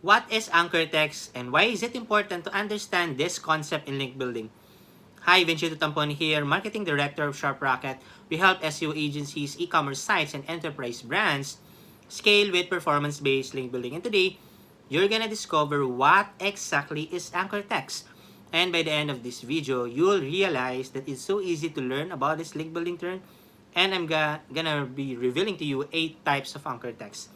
What is anchor text and why is it important to understand this concept in link building? Hi, Vinci Tampon here, Marketing Director of Sharp Rocket. We help SEO agencies, e-commerce sites, and enterprise brands scale with performance-based link building. And today, you're gonna discover what exactly is anchor text. And by the end of this video, you'll realize that it's so easy to learn about this link building term. And I'm gonna be revealing to you 8 types of anchor text.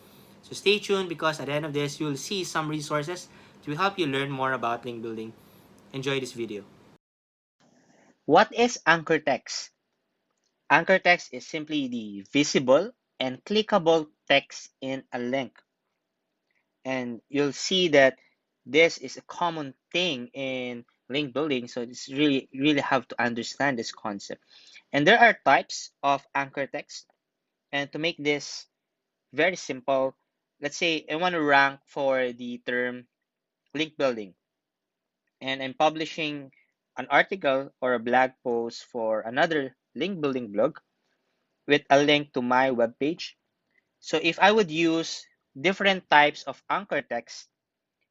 So stay tuned because at the end of this, you'll see some resources to help you learn more about link building. Enjoy this video. What is anchor text? Anchor text is simply the visible and clickable text in a link. And you'll see that this is a common thing in link building. So it's really have to understand this concept. And there are types of anchor text. And to make this very simple, let's say I want to rank for the term link building. And I'm publishing an article or a blog post for another link building blog with a link to my webpage. So if I would use different types of anchor text,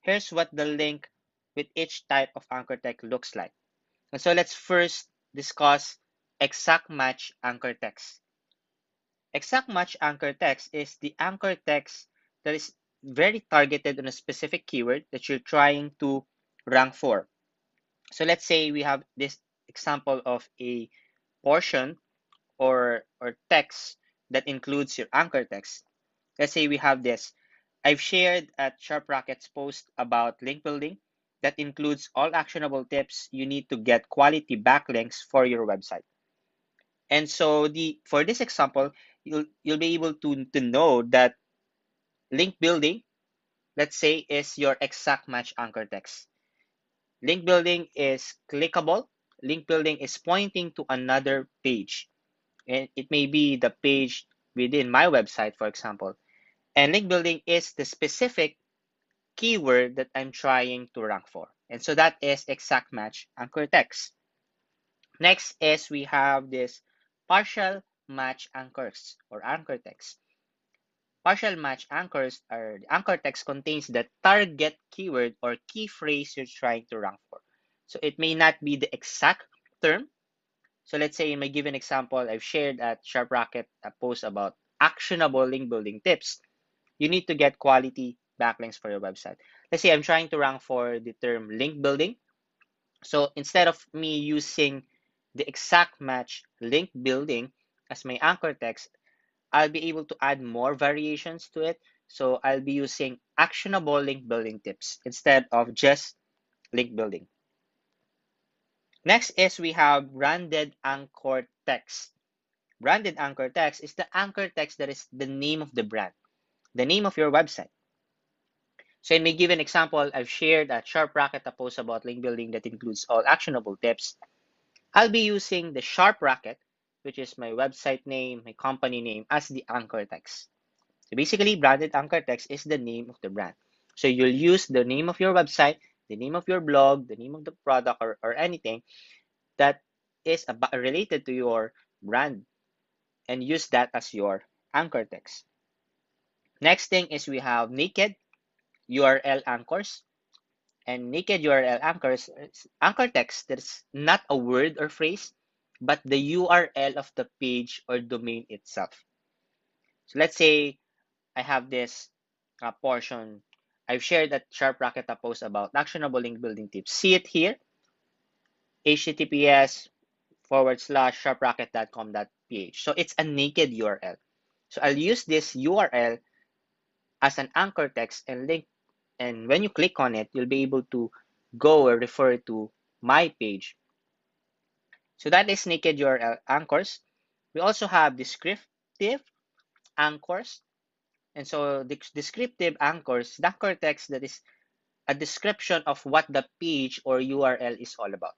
here's what the link with each type of anchor text looks like. And so let's first discuss exact match anchor text. Exact match anchor text is the anchor text that is very targeted on a specific keyword that you're trying to rank for. So let's say we have this example of a portion or text that includes your anchor text. Let's say we have this. I've shared at Sharp Rocket's post about link building that includes all actionable tips you need to get quality backlinks for your website. And so the for this example, you'll be able to know that link building, let's say, is your exact match anchor text. Link building is clickable. Link building is pointing to another page. And it may be the page within my website, for example. And link building is the specific keyword that I'm trying to rank for. And so that is exact match anchor text. Next is we have this partial match anchors or anchor text. Partial match anchors are the anchor text contains the target keyword or key phrase you're trying to rank for. So it may not be the exact term. So let's say in my given example, I've shared at Sharp Rocket a post about actionable link building tips. You need to get quality backlinks for your website. Let's say I'm trying to rank for the term link building. So instead of me using the exact match link building as my anchor text, I'll be able to add more variations to it. So I'll be using actionable link building tips instead of just link building. Next is we have branded anchor text. Branded anchor text is the anchor text that is the name of the brand, the name of your website. So in my given example, I've shared at Sharp Rocket a post about link building that includes all actionable tips. I'll be using the Sharp Rocket, which is my website name, my company name, as the anchor text. So basically, branded anchor text is the name of the brand. So you'll use the name of your website, the name of your blog, the name of the product, or anything that is related to your brand and use that as your anchor text. Next thing is we have naked URL anchors. And naked URL anchors anchor text that's not a word or phrase, but the URL of the page or domain itself. So let's say I have this portion. I've shared at Sharp Rocket a post about actionable link building tips. See it here, https://sharprocket.com.ph. So it's a naked URL. So I'll use this URL as an anchor text and link. And when you click on it, you'll be able to go or refer to my page. So that is naked URL anchors. We also have descriptive anchors. And so the descriptive anchors, the anchor text that is a description of what the page or URL is all about.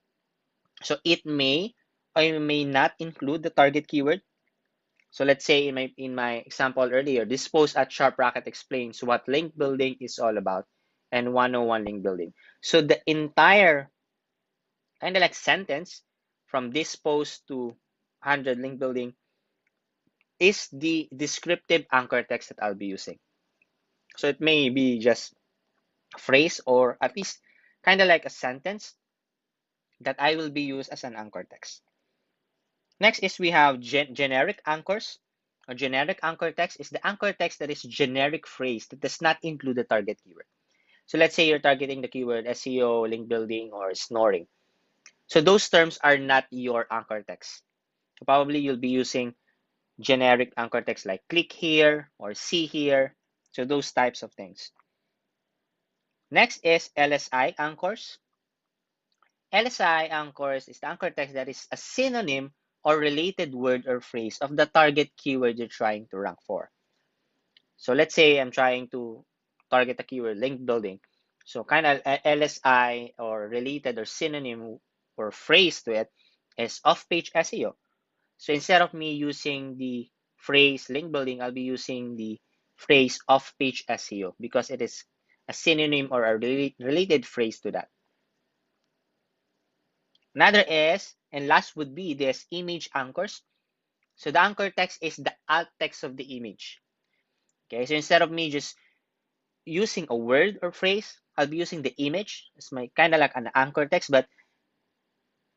So it may or may not include the target keyword. So let's say in my example earlier, this post at Sharp Rocket explains what link building is all about and 101 link building. So the entire kind of like sentence from this post to 100 link building is the descriptive anchor text that I'll be using. So it may be just phrase or at least kind of like a sentence that I will be used as an anchor text. Next is we have generic anchors. A generic anchor text is the anchor text that is generic phrase that does not include the target keyword. So let's say you're targeting the keyword SEO, link building, or snoring. So those terms are not your anchor text. So probably you'll be using generic anchor text like click here or see here. So those types of things. Next is LSI anchors. LSI anchors is the anchor text that is a synonym or related word or phrase of the target keyword you're trying to rank for. So let's say I'm trying to target a keyword link building. So kind of LSI or related or synonym or phrase to it is off-page SEO. So instead of me using the phrase link building, I'll be using the phrase off-page SEO because it is a synonym or a related phrase to that. Another is, and last would be this image anchors. So the anchor text is the alt text of the image. Okay, so instead of me just using a word or phrase, I'll be using the image as my kind of like an anchor text. But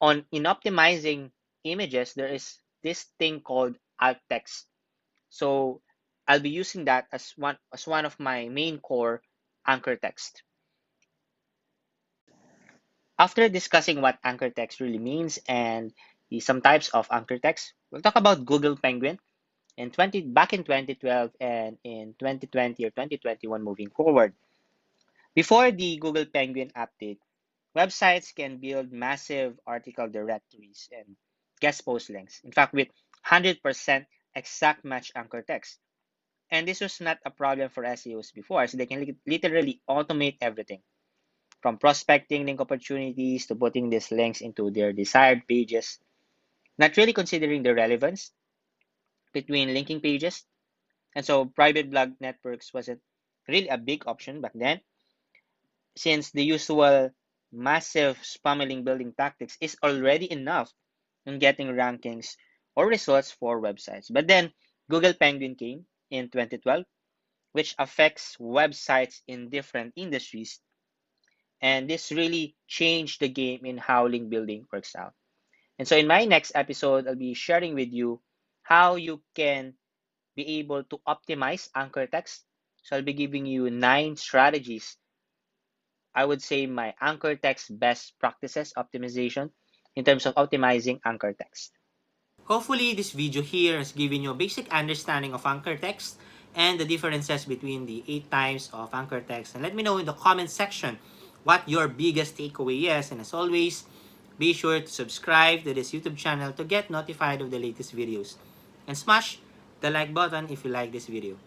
in optimizing images, there is this thing called alt text. So I'll be using that as one of my main core anchor text. After discussing what anchor text really means and some types of anchor text, we'll talk about Google Penguin back in 2012 and in 2020 or 2021 moving forward. Before the Google Penguin update, websites can build massive article directories and guest post links. In fact, with 100% exact match anchor text. And this was not a problem for SEOs before, so they can literally automate everything from prospecting link opportunities to putting these links into their desired pages, not really considering the relevance between linking pages. And so private blog networks wasn't really a big option back then, since the usual massive spam link building tactics is already enough in getting rankings or results for websites. But then Google Penguin came in 2012, which affects websites in different industries. And this really changed the game in how link building works out. And so in my next episode, I'll be sharing with you how you can be able to optimize anchor text. So I'll be giving you 9 strategies. I would say my anchor text best practices optimization in terms of optimizing anchor text. Hopefully, this video here has given you a basic understanding of anchor text and the differences between the 8 types of anchor text. And let me know in the comment section what your biggest takeaway is. And as always, be sure to subscribe to this YouTube channel to get notified of the latest videos. And smash the like button if you like this video.